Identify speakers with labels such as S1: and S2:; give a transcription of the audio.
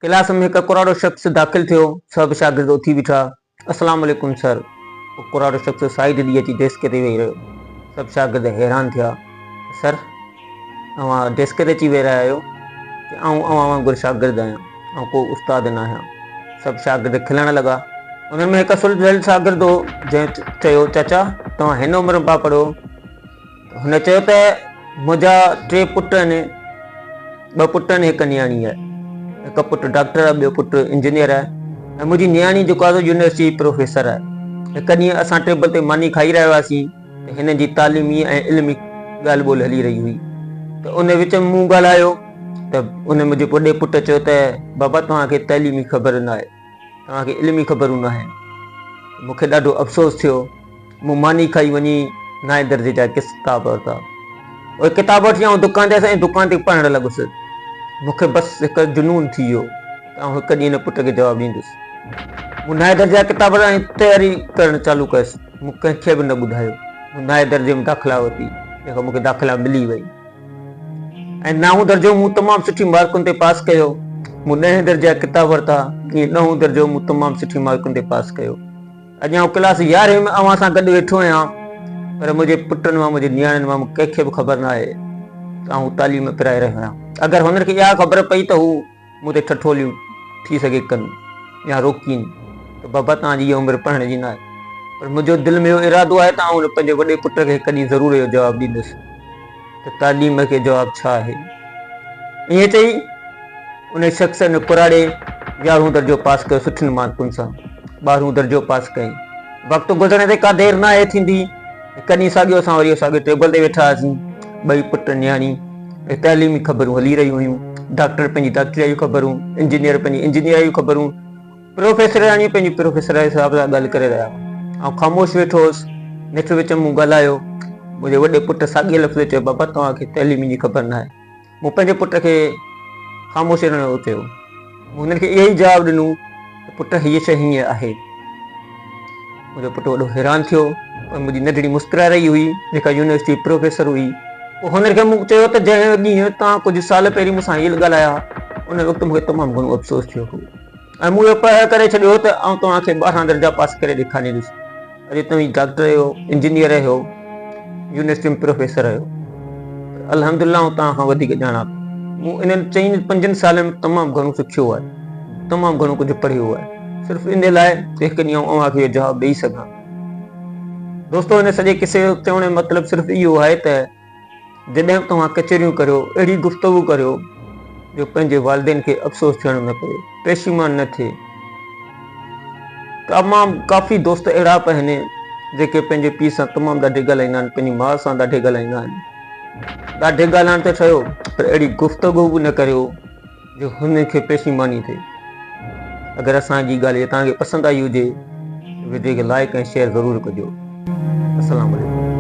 S1: Class में एक कुराड़ो शख्स दाखिल थियो। सब शागिर्द उथी बीठा। अस्सलाम वालेकुम सर। कुराड़ो शख्स साइड दी अची डेस्क ते वेही रहियो। सब शागिर्द हैरान थिया। सर अवां डेस्क ते अची वेही रहिया आहियो कि अवां वांगुरु शागिर्द आहियां, ऐं को उस्ताद न आहियां। सब शागिर्द खिलण लॻा। उन्हनि में हिकु सुलझियल शागिर्द हो जंहिं चयो, चाचा तव्हां हिन उमिरि में पिया पढ़ो? हुन चयो त मुंहिंजा 3 पुट आहिनि, 2 पुट आहिनि, हिकु नियाणी आहे। हिकु पुटु डॉक्टर आहे, ॿियो पुटु इंजीनियर आहे, ऐं मुंहिंजी नियाणी जेको आहे यूनिवर्सिटी प्रोफेसर आहे। हिकु ॾींहुं असां टेबल ते मानी खाई रहिया हुआसीं त हिन जी तालीमी ऐं इल्मी ॻाल्हि ॿोल हली रही हुई। त उन विच में मूं ॻाल्हायो त उन मुंहिंजे वॾे पुटु चयो त बाबा तव्हांखे तइलीमी ख़बर न आहे, तव्हांखे इल्मी ख़बरूं न आहिनि। मूंखे ॾाढो अफ़सोस थियो। मूं मानी खाई वञी 9 दर्जे जा किताब वरिता। उहे किताब वठी ऐं दुकान ते असांजी दुकान ते पढ़णु लॻुसि। मूंखे बसि हिकु जुनून थी वियो त हिकु ॾींहुं हिन पुट खे जवाबु ॾींदुसि। मूं 9 दर्जे जा किताब जी तयारी करणु चालू कयसि। मूं कंहिंखे बि न ॿुधायो। मूं 9 दर्जे में दाख़िला वरिती, जेका मूंखे दाख़िला मिली वई, ऐं 9हों दर्जो मूं तमामु सुठी मार्कुनि ते पास कयो। मूं 10 दर्जे जा किताब वरिता, ईअं 9हों दर्जो मूं तमामु सुठी मार्कुनि ते पास कयो। अॼु आउं क्लास 11 में अवां सां गॾु वेठो आहियां, पर मुंहिंजे पुटनि मां, मुंहिंजे नियाणियुनि मां कंहिंखे बि ख़बर न आहे त आउं तालीम पिराए रहियो आहियां। अगरि हुननि खे इहा ख़बर पई त हू मूं ते ठठोलियूं थी सघे कनि या रोकीनि त बाबा तव्हांजी इहा उमिरि पढ़ण जी न आहे। पर मुंहिंजो दिलि में इहो इरादो आहे त आउं पंहिंजे वॾे पुट खे हिकु ॾींहुं ज़रूरु इहो जवाबु ॾींदुसि त तालीम खे जवाबु छा आहे। ईअं चई उन शख़्स ने कुराड़े 11हों दर्जो पास कयो सुठियुनि मार्कुनि सां। 12हों दर्जो पास कयईं। वक़्तु गुज़रण ते का देरि न आहे थींदी। हिकु ॾींहुं साॻियो असां वरी असांखे टेबल ते वेठा हुआसीं, 2 पुट नियाणी। तइलीमी ख़बरूं हली रहियूं हुयूं। डॉक्टर पंहिंजी डॉक्टरीअ जूं ख़बरूं, इंजीनियर पंहिंजी इंजीनियर जूं ख़बरूं, प्रोफेसराणियूं पंहिंजी प्रोफेसर जे हिसाब सां ॻाल्हि करे रहिया हुआ। ऐं ख़ामोश वेठो हुउसि। नेठि विच मूं ॻाल्हायो। मुंहिंजे वॾे पुटु साॻिए लफ़्ज़ चयो, बाबा तव्हांखे तइलीमी जी ख़बर न आहे। मूं पंहिंजे पुट खे ख़ामोश रहण जो चयो। मूं हुननि खे इहो ई जवाबु ॾिनो त पुट हीअ शइ हीअं आहे। मुंहिंजो पुटु वॾो हैरान थियो। पर मुंहिंजी नंढड़ी मुस्कुराए रही हुई, जेका यूनिवर्सिटी प्रोफेसर हुई। पोइ हुननि खे मूं चयो त जंहिं ॾींहुं तव्हां कुझु साल पहिरीं मूंसां हीअ ॻाल्हाया, उन वक़्तु मूंखे तमामु घणो अफ़सोस थियो हो, ऐं मूं इहो पढ़ाए करे छॾियो त आउं तव्हांखे 12 दर्जा पास करे ॾेखारींदुसि। अॼु तव्हीं डॉक्टर आहियो, इंजीनियर आहियो, यूनिवर्सिटी में प्रोफेसर आहियो। अल्हम्दुलिल्लाह आउं तव्हां खां वधीक ॼाणा थो। मूं इन्हनि 4-5 सालनि में तमामु घणो सिखियो आहे, तमामु घणो कुझु पढ़ियो आहे, सिर्फ़ु इन लाइ त हिकु ॾींहुं अव्हांखे इहो जवाबु ॾेई सघां। दोस्तो, हिन सॼे किसे जो चवण जो मतिलबु सिर्फ़ु इहो आहे त जॾहिं तव्हां कचहरियूं करियो, अहिड़ी गुफ़्तगू करियो जो पंहिंजे वालिदेन खे अफ़सोस थियणो न पए, पेशीमान न थिए। तमामु काफ़ी दोस्त अहिड़ा बि आहिनि जेके पंहिंजे पीउ सां तमामु ॾाढे ॻाल्हाईंदा आहिनि, पंहिंजी माउ सां ॾाढे ॻाल्हाईंदा आहिनि। ॾाढे ॻाल्हाइण त ठहियो, पर अहिड़ी गुफ़्तगू बि न करियो जो हुन खे पेशीमानी थिए। अगरि असांजी ॻाल्हि तव्हांखे पसंदि आई हुजे, वीडियो खे लाइक ऐं शेयर ज़रूरु कजो। अस्सलाम वालेकुम।